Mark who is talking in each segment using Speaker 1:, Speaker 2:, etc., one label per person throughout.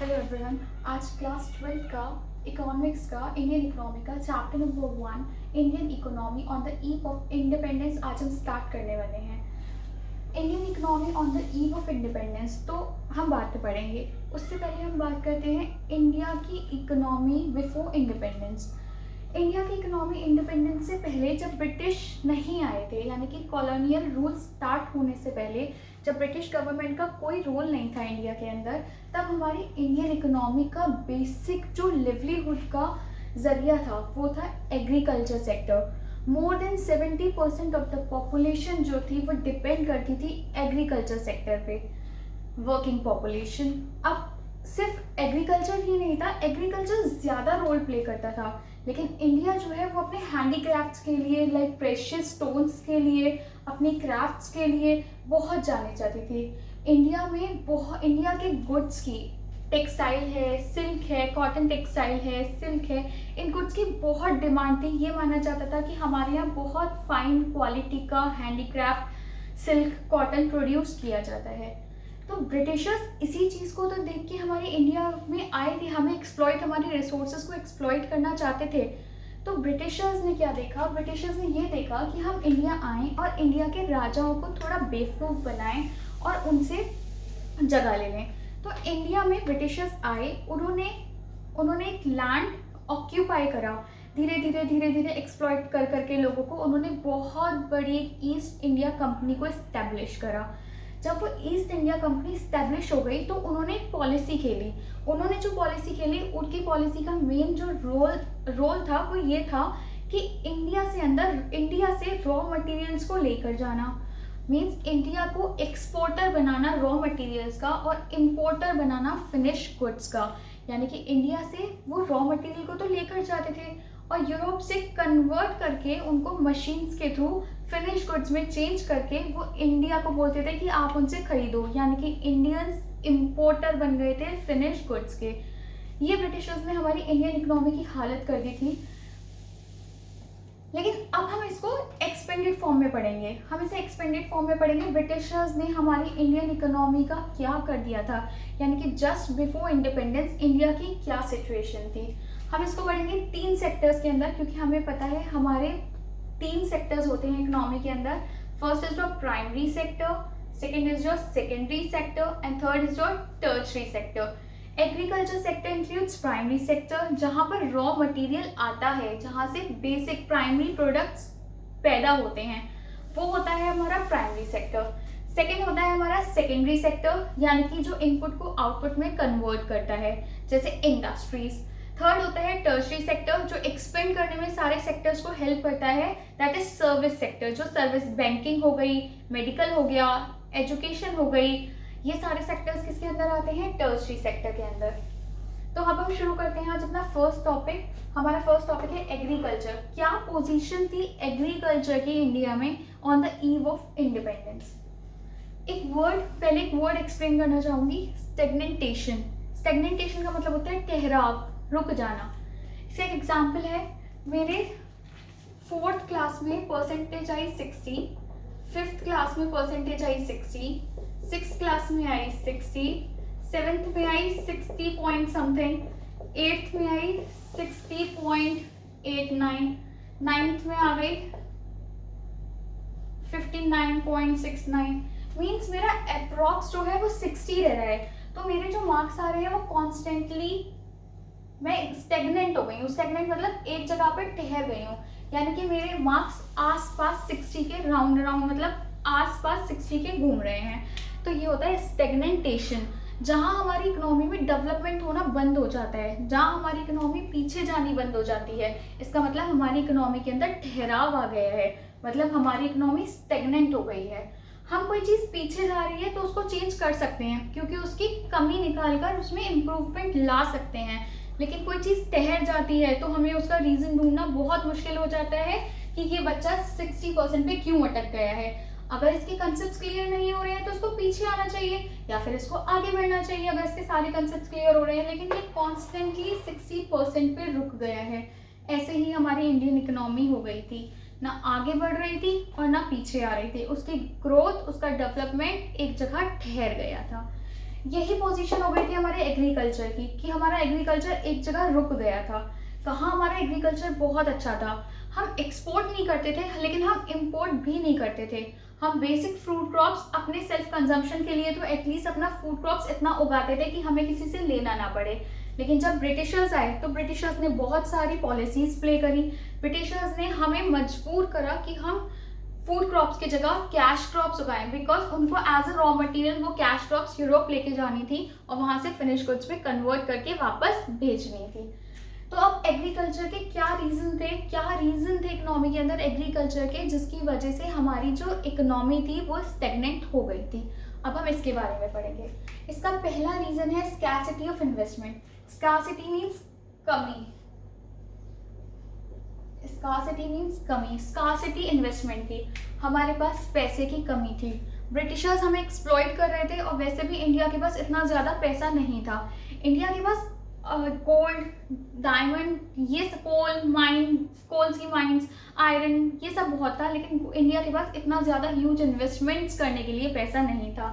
Speaker 1: Hello everyone. आज class 12 का economics का इंडियन इकोनॉमी का chapter number 1 Indian economy on the eve of independence आज हम स्टार्ट करने वाले हैं। Indian economy on the eve of independence तो हम बात पे पढ़ेंगे। उससे पहले हम बात करते हैं इंडिया की इकोनॉमी बिफोर इंडिपेंडेंस। इंडिया की इकोनॉमी इंडिपेंडेंस से पहले जब ब्रिटिश नहीं आए थे, यानी कि कॉलोनियल रूल स्टार्ट होने से पहले, जब ब्रिटिश गवर्नमेंट का कोई रोल नहीं था इंडिया के अंदर, तब हमारी इंडियन इकोनॉमी का बेसिक जो लिवलीहुड का जरिया था वो था agriculture sector. More than 70% of the population जो थी वो डिपेंड करती थी एग्रीकल्चर सेक्टर पे, वर्किंग पॉपुलेशन। अब सिर्फ एग्रीकल्चर ही नहीं था, एग्रीकल्चर ज़्यादा रोल प्ले करता था, लेकिन इंडिया जो है वो अपने हैंडीक्राफ्ट्स के लिए, लाइक प्रेशियस स्टोन्स के लिए, अपनी क्राफ्ट्स के लिए बहुत जानी जाती थी। इंडिया के गुड्स की, टेक्सटाइल है, सिल्क है, कॉटन टेक्सटाइल है, सिल्क है, इन गुड्स की बहुत डिमांड थी। ये माना जाता था कि हमारे यहाँ बहुत फाइन क्वालिटी का हैंडीक्राफ्ट सिल्क कॉटन प्रोड्यूस किया जाता है। तो ब्रिटिशर्स इसी चीज़ को तो देख के हमारे इंडिया में आए थे, हमें एक्सप्लॉइट, हमारी रिसोर्सेज को एक्सप्लॉइट करना चाहते थे। तो ब्रिटिशर्स ने क्या देखा, ब्रिटिशर्स ने ये देखा कि हम इंडिया आएँ और इंडिया के राजाओं को थोड़ा बेवकूफ़ बनाएं और उनसे जगह ले लें। तो इंडिया में ब्रिटिशर्स आए, उन्होंने एक लैंड ऑक्यूपाई करा, धीरे धीरे एक्सप्लॉइट कर करके लोगों को उन्होंने बहुत बड़ी एक ईस्ट इंडिया कंपनी को इस्टेब्लिश करा। जब वो ईस्ट इंडिया कंपनी इस्टेब्लिश हो गई तो उन्होंने एक पॉलिसी खेली। उन्होंने जो पॉलिसी खेली, उनकी पॉलिसी का मेन जो रोल था वो ये था कि इंडिया से रॉ मटेरियल्स को लेकर जाना, मीन्स इंडिया को एक्सपोर्टर बनाना रॉ मटेरियल्स का और इम्पोर्टर बनाना फिनिश गुड्स का। यानी कि इंडिया से वो रॉ मटेरियल को तो लेकर जाते थे और यूरोप से कन्वर्ट करके उनको मशीन्स के थ्रू फिनिश गुड्स में चेंज करके वो इंडिया को बोलते थे कि आप उनसे खरीदो, यानी कि इंडियंस इम्पोर्टर बन गए थे फिनिश गुड्स के। ये ब्रिटिशर्स ने हमारी इंडियन इकोनॉमी की हालत कर दी थी। लेकिन अब हम इसको एक्सपेंडेड फॉर्म में पढ़ेंगे। ब्रिटिशर्स ने हमारी इंडियन इकोनॉमी का क्या कर दिया था, यानी कि जस्ट बिफोर इंडिपेंडेंस इंडिया की क्या सिचुएशन थी। हम इसको पढ़ेंगे 3 सेक्टर्स के अंदर, क्योंकि हमें पता है हमारे 3 सेक्टर्स होते हैं इकोनॉमी के अंदर। First is your primary sector, second is your secondary sector and third is your tertiary sector. Agriculture sector includes primary sector, जहाँ पर रॉ मटेरियल आता है, जहाँ से बेसिक प्राइमरी प्रोडक्ट्स पैदा होते हैं, वो होता है हमारा प्राइमरी सेक्टर। सेकेंड होता है हमारा सेकेंडरी सेक्टर, यानी कि जो इनपुट को आउटपुट में कन्वर्ट करता है, जैसे इंडस्ट्रीज। थर्ड होता है टर्शरी सेक्टर, जो एक्सपेंड करने में सारे सेक्टर्स को हेल्प करता है, दैट इज सर्विस सेक्टर, जो सर्विस, बैंकिंग हो गई, मेडिकल हो गया, एजुकेशन हो गई, ये सारे सेक्टर्स किसके अंदर आते हैं, टर्शरी सेक्टर के अंदर। तो अब हम शुरू करते हैं आज अपना फर्स्ट टॉपिक। हमारा फर्स्ट टॉपिक है एग्रीकल्चर। क्या पोजीशन थी एग्रीकल्चर की इंडिया में on the eve of independence. एक वर्ड एक्सप्लेन करना चाहूंगी, स्टेगनेंटेशन। स्टेगनेंटेशन का मतलब होता है ठहराव, रुक जाना। इसका एक एग्जाम्पल है, मेरे 4th क्लास में परसेंटेज आई 60, 5th क्लास में परसेंटेज आई 60, 6th क्लास में आई 60, 7th में आई 60 पॉइंट समथिंग, 8th में आई 60.89, 9th में आ गई 59.69। मीन्स मेरा अप्रॉक्स जो है वो 60 रह रहा है। तो मेरे जो मार्क्स आ रहे हैं वो कॉन्स्टेंटली, मैं स्टेगनेंट हो गई हूँ। स्टेगनेंट मतलब एक जगह पर ठहर गई हूँ, यानी कि मेरे मार्क्स आसपास 60 के राउंड मतलब आसपास 60 के घूम रहे हैं। तो ये होता है स्टेगनेंटेशन, जहाँ हमारी इकोनॉमी में डेवलपमेंट होना बंद हो जाता है, जहाँ हमारी इकोनॉमी पीछे जानी बंद हो जाती है। इसका मतलब हमारी इकोनॉमी के अंदर ठहराव आ गया है, मतलब हमारी इकोनॉमी स्टेगनेंट हो गई है। हम कोई चीज़ पीछे जा रही है तो उसको चेंज कर सकते हैं, क्योंकि उसकी कमी निकाल कर उसमें इम्प्रूवमेंट ला सकते हैं। लेकिन कोई चीज़ ठहर जाती है तो हमें उसका रीज़न ढूंढना बहुत मुश्किल हो जाता है कि ये बच्चा 60% पे क्यों अटक गया है। अगर इसके कंसेप्ट क्लियर नहीं हो रहे हैं तो उसको पीछे आना चाहिए या फिर इसको आगे बढ़ना चाहिए, अगर इसके सारे कंसेप्ट क्लियर हो रहे हैं। लेकिन ये कॉन्स्टेंटली 60% पे रुक गया है। ऐसे ही हमारी इंडियन इकोनॉमी हो गई थी, ना आगे बढ़ रही थी और ना पीछे आ रही थी। उसकी ग्रोथ, उसका डेवलपमेंट एक जगह ठहर गया था। यही पोजीशन हो गई थी हमारे एग्रीकल्चर की, कि हमारा एग्रीकल्चर एक जगह रुक गया था। कहाँ हमारा एग्रीकल्चर बहुत अच्छा था, हम एक्सपोर्ट नहीं करते थे लेकिन हम इम्पोर्ट भी नहीं करते थे। हम बेसिक फ्रूट क्रॉप्स अपने सेल्फ कंजम्पशन के लिए तो एटलीस्ट अपना फूड क्रॉप्स इतना उगाते थे कि हमें किसी से लेना ना पड़े। लेकिन जब ब्रिटिशर्स आए तो ब्रिटिशर्स ने बहुत सारी पॉलिसीज प्ले करी। ब्रिटिशर्स ने हमें मजबूर करा कि हम फूड क्रॉप्स की जगह कैश क्रॉप्स उगाएं, बिकॉज उनको एज अ रॉ मटेरियल वो कैश क्रॉप्स यूरोप लेके जानी थी और वहां से फिनिश गुड्स में कन्वर्ट करके वापस भेजनी थी। तो अब एग्रीकल्चर के क्या रीज़न थे इकोनॉमी के अंदर एग्रीकल्चर के, जिसकी वजह से हमारी जो इकोनॉमी थी वो स्टेगनेंट हो गई थी। अब हम इसके बारे में पढ़ेंगे। इसका पहला रीज़न है scarcity of investment. Scarcity means कमी, स्कार्सिटी इन्वेस्टमेंट की। हमारे पास पैसे की कमी थी, ब्रिटिशर्स हमें एक्सप्लॉइट कर रहे थे और वैसे भी इंडिया के पास इतना ज़्यादा पैसा नहीं था। इंडिया के पास गोल्ड, डायमंड, ये कोल की माइंस, आयरन, ये सब बहुत था, लेकिन इंडिया के पास इतना ज़्यादा ह्यूज इन्वेस्टमेंट्स करने के लिए पैसा नहीं था।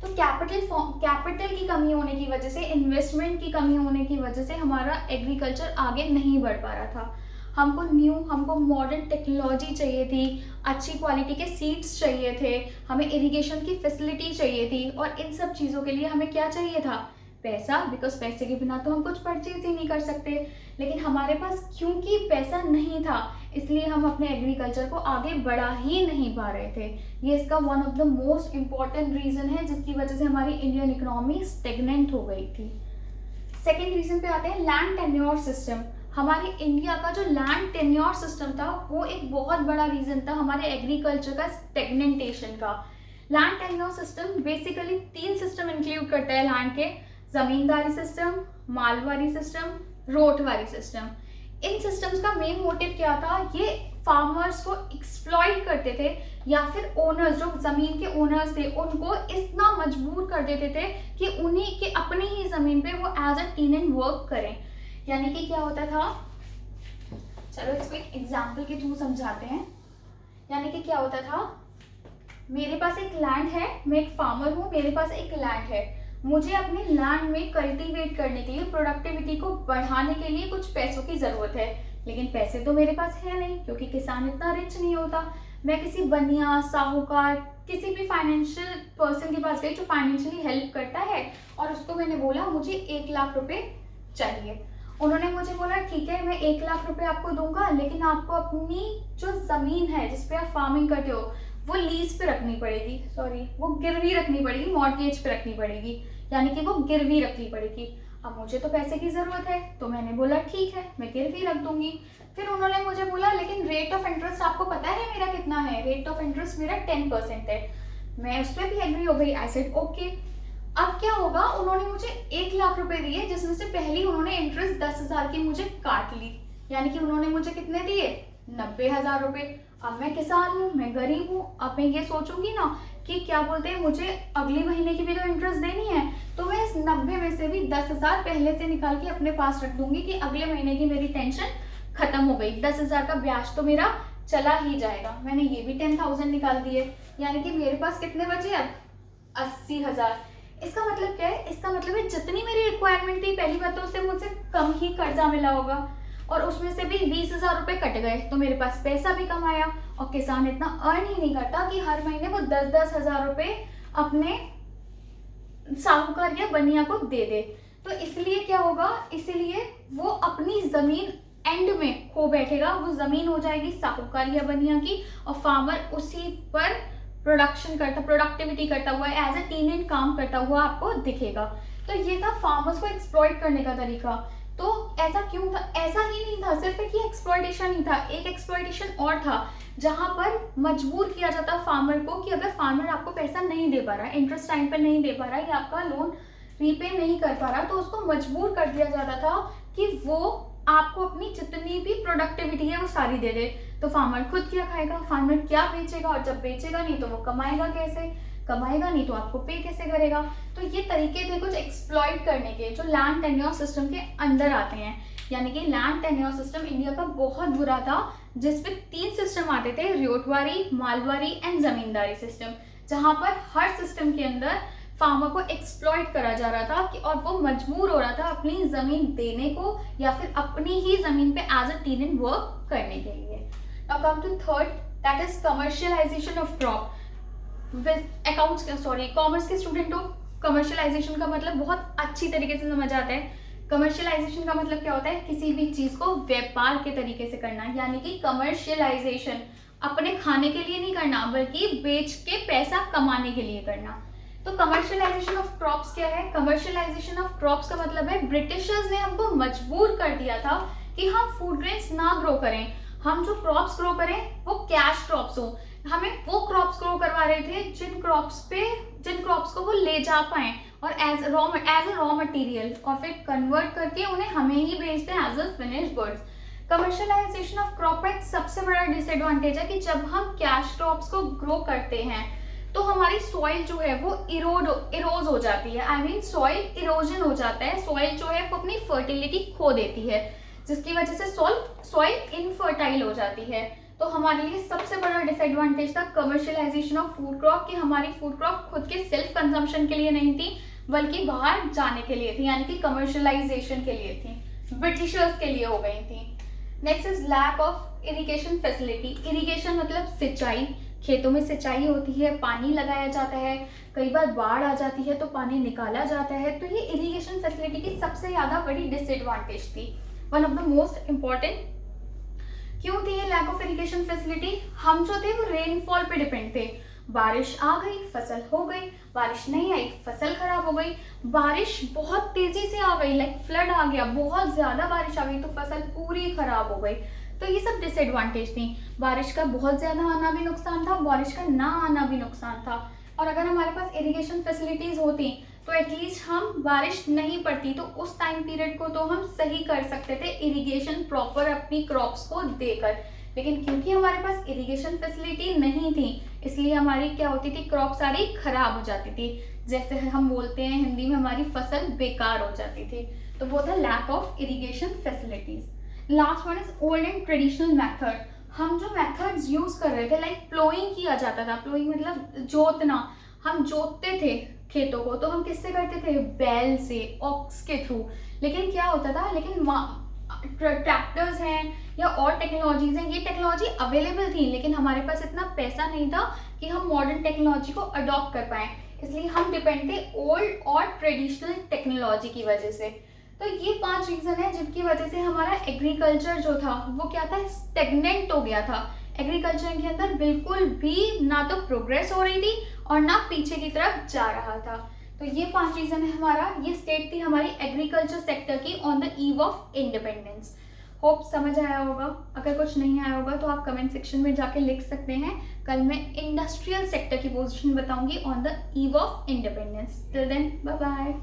Speaker 1: तो कैपिटल की कमी होने की वजह से, इन्वेस्टमेंट की कमी होने की वजह से हमारा एग्रीकल्चर आगे नहीं बढ़ पा रहा था। हमको मॉडर्न टेक्नोलॉजी चाहिए थी, अच्छी क्वालिटी के सीड्स चाहिए थे, हमें इरिगेशन की फैसिलिटी चाहिए थी, और इन सब चीज़ों के लिए हमें क्या चाहिए था? पैसा, बिकॉज पैसे के बिना तो हम कुछ परचेज ही नहीं कर सकते। लेकिन हमारे पास क्योंकि पैसा नहीं था, इसलिए हम अपने एग्रीकल्चर को आगे बढ़ा ही नहीं पा रहे थे। ये इसका one of the most important reason है जिसकी वजह से हमारी इंडियन इकोनॉमी स्टेगनेंट हो गई थी। सेकेंड रीज़न पे आते हैं, लैंड टेन्योर सिस्टम। हमारे इंडिया का जो लैंड टेन्योर सिस्टम था वो एक बहुत बड़ा रीज़न था हमारे एग्रीकल्चर का स्टेगनेंटेशन का। Land tenure system basically 3 system include करता है लैंड के: ज़मींदारी सिस्टम, मालवारी सिस्टम, रोटवारी सिस्टम। इन सिस्टम्स का मेन मोटिव क्या था? ये फार्मर्स को एक्सप्लॉइट करते थे, या फिर ओनर्स, जो ज़मीन के ओनर्स थे, उनको इतना मजबूर कर देते थे कि उन्हीं के अपनी ही ज़मीन पे वो एज अ टेनेंट वर्क करें। यानी कि क्या होता था, चलो इसको एक एग्जाम्पल के थ्रू समझाते हैं। यानी कि क्या होता था, मेरे पास एक लैंड है, मैं एक फार्मर हूँ, मेरे पास एक लैंड है, मुझे अपने लैंड में कल्टीवेट करने के लिए, प्रोडक्टिविटी को बढ़ाने के लिए कुछ पैसों की ज़रूरत है। लेकिन पैसे तो मेरे पास है नहीं, क्योंकि किसान इतना रिच नहीं होता। मैं किसी बनिया, साहूकार, किसी भी फाइनेंशियल पर्सन के पास गई जो फाइनेंशियली हेल्प करता है, और उसको मैंने बोला मुझे 1 लाख रुपए चाहिए। उन्होंने मुझे बोला ठीक है, मैं 1 लाख रुपए आपको दूंगा, लेकिन आपको अपनी जो ज़मीन है जिस पे आप फार्मिंग करते हो वो लीज पे रखनी पड़ेगी, वो गिरवी रखनी पड़ेगी, मॉर्गेज पे रखनी पड़ेगी, यानी कि वो गिरवी रखनी पड़ेगी। अब मुझे तो पैसे की ज़रूरत है, तो मैंने बोला ठीक है, मैं गिरवी रख दूंगी। फिर उन्होंने मुझे बोला लेकिन रेट ऑफ इंटरेस्ट आपको पता है मेरा कितना है? रेट ऑफ इंटरेस्ट मेरा 10% है। मैं उस पर भी एग्री हो गई, आई सेड ओके। अब क्या होगा, उन्होंने मुझे 1 लाख रुपए दिए, जिसमें से पहले उन्होंने इंटरेस्ट 10,000 की मुझे काट ली, यानी कि उन्होंने मुझे कितने दिए? 90,000 रुपए। अब मैं किसान हूँ, मैं गरीब हूँ, अब मैं ये सोचूंगी ना कि क्या बोलते हैं, मुझे अगले महीने की भी तो इंटरेस्ट देनी है, तो मैं इस 90 में से भी 10,000 पहले से निकाल के अपने पास रख दूंगी कि अगले महीने की मेरी टेंशन खत्म हो गई, 10,000 का ब्याज तो मेरा चला ही जाएगा। मैंने ये भी 10,000 निकाल दिए, यानी कि मेरे पास कितने बचे अब? 80,000। इसका मतलब क्या है? इसका मतलब है जितनी मेरी रिक्वायरमेंट थी, पहली बात तो उससे मुझसे कम ही कर्जा मिला होगा, और उसमें से भी 20,000 रुपये कट गए, तो मेरे पास पैसा भी कम आया। और किसान इतना अर्न ही नहीं करता कि हर महीने वो 10-10 हज़ार रुपये अपने साहूकार या बनिया को दे दे। तो इसलिए क्या होगा, इसलिए वो अपनी ज़मीन एंड में खो बैठेगा, वो ज़मीन हो जाएगी साहूकार या बनिया की, और फार्मर उसी पर प्रोडक्टिविटी करता हुआ, एज अ टेनेंट काम करता हुआ आपको दिखेगा। तो ये था फार्मर्स को एक्सप्लॉइट करने का तरीका। तो ऐसा क्यों था? ऐसा ही नहीं था, सिर्फ एक ही एक्सप्लॉइटेशन ही था, एक एक्सप्लॉइटेशन और था जहां पर मजबूर किया जाता फार्मर को कि अगर फार्मर आपको पैसा नहीं दे पा रहा, इंटरेस्ट टाइम पर नहीं दे पा रहा या आपका लोन रीपे नहीं कर पा रहा, तो उसको मजबूर कर दिया जाता था कि वो आपको अपनी जितनी भी प्रोडक्टिविटी है वो सारी दे दे। तो फार्मर खुद क्या खाएगा, फार्मर क्या बेचेगा, और जब बेचेगा नहीं तो वो कमाएगा कैसे, कमाएगा नहीं तो आपको पे कैसे करेगा। तो ये तरीके थे कुछ एक्सप्लॉइट करने के जो लैंड टेन्योर सिस्टम के अंदर आते हैं। यानी कि लैंड टेन्योर सिस्टम इंडिया का बहुत बुरा था, जिसपे 3 सिस्टम आते थे: रोटवारी, मालवारी एंड जमींदारी सिस्टम, जहां पर हर सिस्टम के अंदर फार्मर को एक्सप्लॉइट करा जा रहा था कि और वो मजबूर हो रहा था अपनी ज़मीन देने को या फिर अपनी ही ज़मीन पे एज अ टेनेंट वर्क करने के लिए। Now come to third, that is commercialization of crop. Commerce के स्टूडेंट हो, कमर्शियलाइजेशन का मतलब बहुत अच्छी तरीके से समझ आता है। कमर्शियलाइजेशन का मतलब क्या होता है? किसी भी चीज को व्यापार के तरीके से करना, यानी कि कमर्शियलाइजेशन अपने खाने के लिए नहीं करना बल्कि बेच के पैसा कमाने के लिए करना। तो कमर्शियलाइजेशन ऑफ क्रॉप्स क्या है? कमर्शियलाइजेशन ऑफ क्रॉप्स का मतलब है ब्रिटिशर्स ने हमको मजबूर कर दिया था कि हम फूड ग्रेन्स ना ग्रो करें, हम जो क्रॉप्स ग्रो करें वो कैश क्रॉप्स हो। हमें वो क्रॉप्स ग्रो करवा रहे थे जिन क्रॉप्स को वो ले जा पाए और एज अ रॉ मटेरियल, और फिर कन्वर्ट करके उन्हें हमें ही बेचते हैं as a finished goods. Commercialization of crop का एक सबसे बड़ा डिसएडवांटेज है कि जब हम कैश क्रॉप्स को ग्रो करते हैं तो हमारी सॉइल जो है वो इरोज हो जाती है। आई मीन सॉइल इरोजन हो जाता है, सॉइल जो है वो अपनी फर्टिलिटी खो देती है, जिसकी वजह से सॉइल इनफर्टाइल हो जाती है। तो हमारे लिए सबसे बड़ा डिसएडवांटेज था कमर्शियलाइजेशन ऑफ फूड क्रॉप, कि हमारी फूड क्रॉप खुद के सेल्फ कंजम्पशन के लिए नहीं थी बल्कि बाहर जाने के लिए थी, यानी कि कमर्शियलाइजेशन के लिए थी, ब्रिटिशर्स के लिए हो गई थी। Next is lack of irrigation facility. Irrigation मतलब सिंचाई, खेतों में सिंचाई होती है, पानी लगाया जाता है, कई बार बाढ़ आ जाती है तो पानी निकाला जाता है। तो ये इरिगेशन फैसिलिटी की सबसे ज़्यादा बड़ी डिसएडवांटेज थी, one of the most important. क्यों थी ये लैक ऑफ इरिगेशन फैसिलिटी? हम जो थे वो रेनफॉल पे डिपेंड थे। बारिश आ गई फसल हो गई, बारिश नहीं आई फसल खराब हो गई, बारिश बहुत तेजी से आ गई लाइक फ्लड आ गया, बहुत ज्यादा बारिश आ गई तो फसल पूरी खराब हो गई। तो ये सब डिसएडवांटेज थी। बारिश का बहुत ज्यादा आना भी नुकसान था, बारिश का ना आना भी नुकसान था। और अगर हमारे पास इरिगेशन फैसिलिटीज होती तो एटलीस्ट हम बारिश नहीं पड़ती तो उस टाइम पीरियड को तो हम सही कर सकते थे इरिगेशन प्रॉपर अपनी क्रॉप्स को देकर। लेकिन क्योंकि हमारे पास इरिगेशन फैसिलिटी नहीं थी इसलिए हमारी क्या होती थी, क्रॉप सारी खराब हो जाती थी, जैसे हम बोलते हैं हिंदी में हमारी फसल बेकार हो जाती थी। तो वो था lack of irrigation facilities. Last one is old and traditional method. हम जो मेथड्स यूज कर रहे थे लाइक प्लोइंग किया जाता था, प्लोइंग मतलब जोतना, हम जोतते थे खेतों को तो हम किससे करते थे? बैल से, ऑक्स के थ्रू। लेकिन क्या होता था, लेकिन ट्रैक्टर्स हैं या और टेक्नोलॉजीज हैं, ये टेक्नोलॉजी अवेलेबल थी लेकिन हमारे पास इतना पैसा नहीं था कि हम मॉडर्न टेक्नोलॉजी को अडॉप्ट कर पाए, इसलिए हम डिपेंड थे ओल्ड और ट्रेडिशनल टेक्नोलॉजी की वजह से। तो ये 5 रीजन है जिनकी वजह से हमारा एग्रीकल्चर जो था वो क्या था, स्टेगनेंट हो गया था। एग्रीकल्चर के अंदर बिल्कुल भी ना तो प्रोग्रेस हो रही थी और ना पीछे की तरफ जा रहा था। तो ये 5 रीजन है हमारा, ये स्टेट थी हमारी एग्रीकल्चर सेक्टर की on the eve of independence. Hope समझ आया होगा। अगर कुछ नहीं आया होगा तो आप कमेंट सेक्शन में जाके लिख सकते हैं। कल मैं इंडस्ट्रियल सेक्टर की पोजीशन बताऊंगी on the eve of independence. Till then bye bye.